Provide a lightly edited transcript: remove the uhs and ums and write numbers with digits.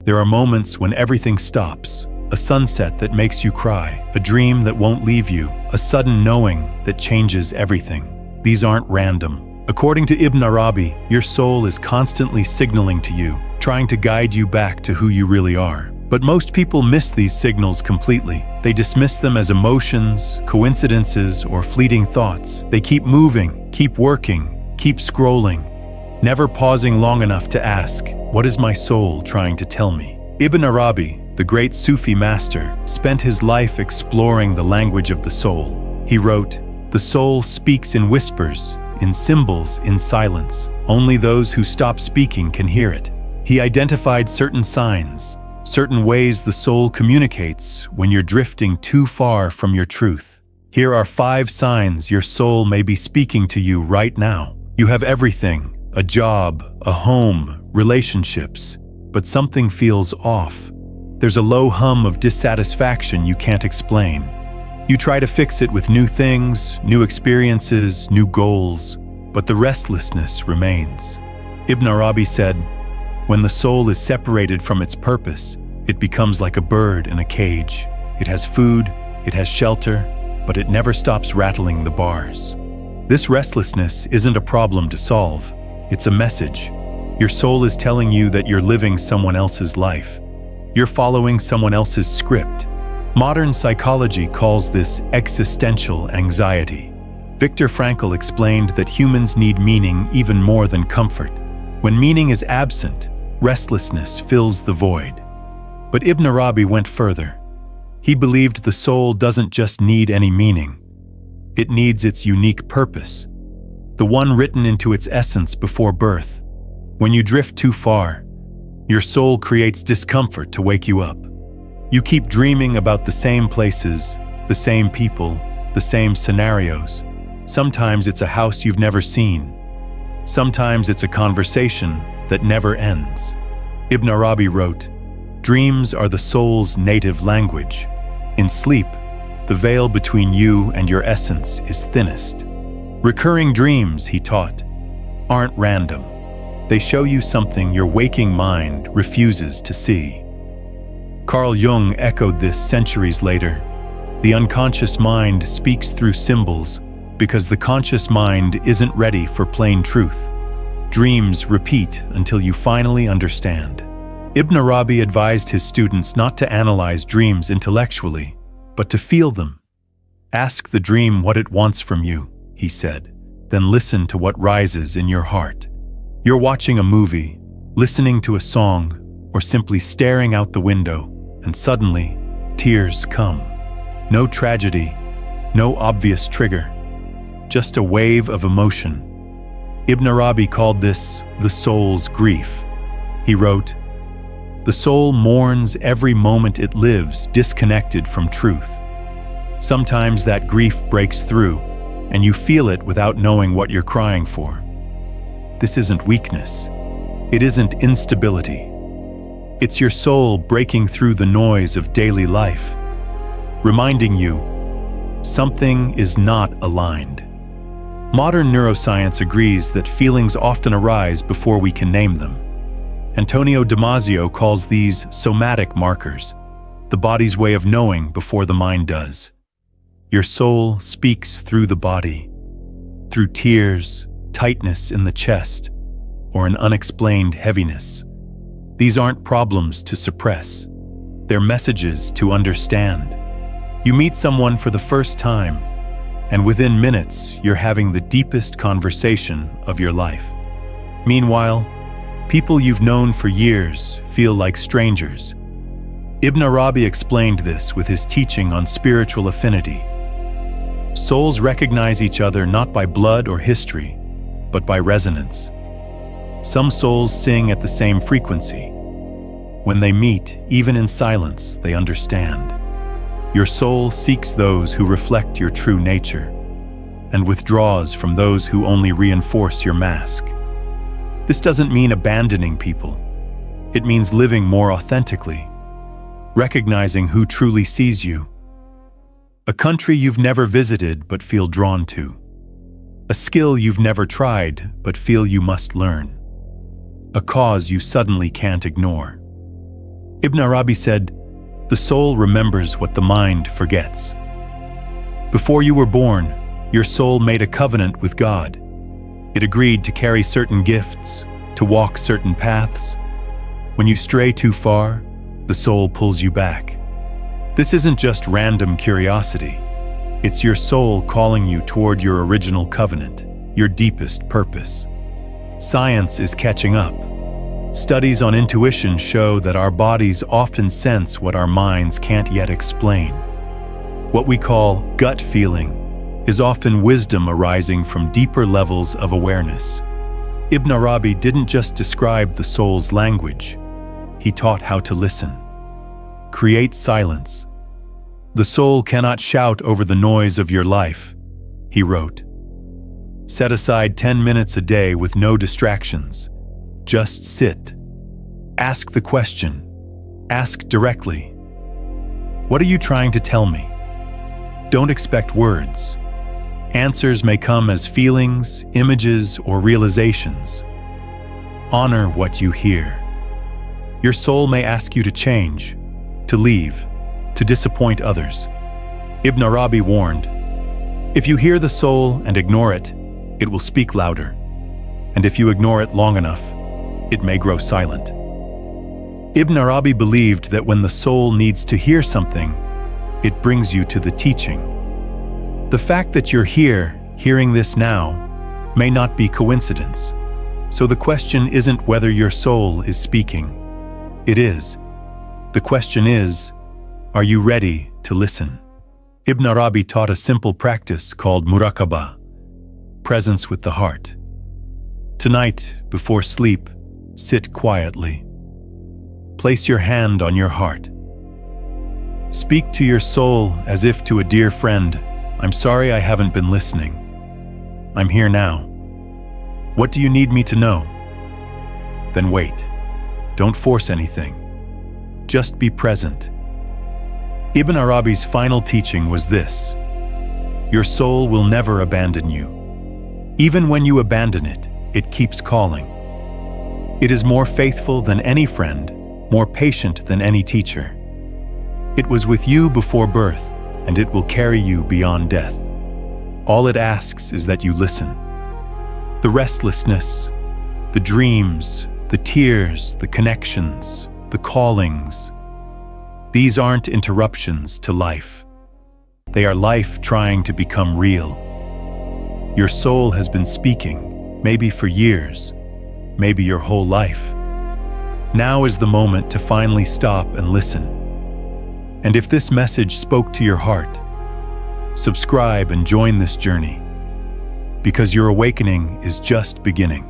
There are moments when everything stops. A sunset that makes you cry, a dream that won't leave you, a sudden knowing that changes everything. These aren't random. According to Ibn Arabi, your soul is constantly signaling to you, trying to guide you back to who you really are. But most people miss these signals completely. They dismiss them as emotions, coincidences, or fleeting thoughts. They keep moving, keep working, keep scrolling, never pausing long enough to ask, what is my soul trying to tell me? Ibn Arabi, the great Sufi master, spent his life exploring the language of the soul. He wrote, "The soul speaks in whispers, in symbols, in silence. Only those who stop speaking can hear it." He identified certain signs, certain ways the soul communicates when you're drifting too far from your truth. Here are 5 signs your soul may be speaking to you right now. You have everything, a job, a home, relationships, but something feels off. There's a low hum of dissatisfaction you can't explain. You try to fix it with new things, new experiences, new goals, but the restlessness remains. Ibn Arabi said, "When the soul is separated from its purpose, it becomes like a bird in a cage. It has food, it has shelter, but it never stops rattling the bars." This restlessness isn't a problem to solve. It's a message. Your soul is telling you that you're living someone else's life. You're following someone else's script. Modern psychology calls this existential anxiety. Viktor Frankl explained that humans need meaning even more than comfort. When meaning is absent, restlessness fills the void. But Ibn Arabi went further. He believed the soul doesn't just need any meaning. It needs its unique purpose, the one written into its essence before birth. When you drift too far, your soul creates discomfort to wake you up. You keep dreaming about the same places, the same people, the same scenarios. Sometimes it's a house you've never seen. Sometimes it's a conversation that never ends. Ibn Arabi wrote, "Dreams are the soul's native language. In sleep, the veil between you and your essence is thinnest." Recurring dreams, he taught, aren't random. They show you something your waking mind refuses to see. Carl Jung echoed this centuries later. The unconscious mind speaks through symbols because the conscious mind isn't ready for plain truth. Dreams repeat until you finally understand. Ibn Arabi advised his students not to analyze dreams intellectually, but to feel them. Ask the dream what it wants from you, he said, then listen to what rises in your heart. You're watching a movie, listening to a song, or simply staring out the window, and suddenly, tears come. No tragedy, no obvious trigger, just a wave of emotion. Ibn Arabi called this the soul's grief. He wrote, "The soul mourns every moment it lives disconnected from truth. Sometimes that grief breaks through, and you feel it without knowing what you're crying for. This isn't weakness. It isn't instability. It's your soul breaking through the noise of daily life, reminding you something is not aligned." Modern neuroscience agrees that feelings often arise before we can name them. Antonio Damasio calls these somatic markers, the body's way of knowing before the mind does. Your soul speaks through the body, through tears, tightness in the chest, or an unexplained heaviness. These aren't problems to suppress. They're messages to understand. You meet someone for the first time, and within minutes, you're having the deepest conversation of your life. Meanwhile, people you've known for years feel like strangers. Ibn Arabi explained this with his teaching on spiritual affinity. Souls recognize each other not by blood or history, but by resonance. Some souls sing at the same frequency. When they meet, even in silence, they understand. Your soul seeks those who reflect your true nature, and withdraws from those who only reinforce your mask. This doesn't mean abandoning people. It means living more authentically, recognizing who truly sees you. A country you've never visited but feel drawn to. A skill you've never tried but feel you must learn. A cause you suddenly can't ignore. Ibn Arabi said, "The soul remembers what the mind forgets." Before you were born, your soul made a covenant with God. It agreed to carry certain gifts, to walk certain paths. When you stray too far, the soul pulls you back. This isn't just random curiosity. It's your soul calling you toward your original covenant, your deepest purpose. Science is catching up. Studies on intuition show that our bodies often sense what our minds can't yet explain. What we call gut feeling is often wisdom arising from deeper levels of awareness. Ibn Arabi didn't just describe the soul's language. He taught how to listen. Create silence. The soul cannot shout over the noise of your life, he wrote. Set aside 10 minutes a day with no distractions. Just sit. Ask the question. Ask directly. What are you trying to tell me? Don't expect words. Answers may come as feelings, images, or realizations. Honor what you hear. Your soul may ask you to change, to leave, to disappoint others. Ibn Arabi warned, if you hear the soul and ignore it, it will speak louder. And if you ignore it long enough, it may grow silent. Ibn Arabi believed that when the soul needs to hear something, it brings you to the teaching. The fact that you're here, hearing this now, may not be coincidence. So the question isn't whether your soul is speaking. It is. The question is, are you ready to listen? Ibn Arabi taught a simple practice called muraqabah, presence with the heart. Tonight, before sleep, sit quietly. Place your hand on your heart. Speak to your soul as if to a dear friend. I'm sorry I haven't been listening. I'm here now. What do you need me to know? Then wait. Don't force anything. Just be present. Ibn Arabi's final teaching was this: your soul will never abandon you. Even when you abandon it, it keeps calling. It is more faithful than any friend, more patient than any teacher. It was with you before birth, and it will carry you beyond death. All it asks is that you listen. The restlessness, the dreams, the tears, the connections, the callings, these aren't interruptions to life. They are life trying to become real. Your soul has been speaking, maybe for years, maybe your whole life. Now is the moment to finally stop and listen. And if this message spoke to your heart, subscribe and join this journey, because your awakening is just beginning.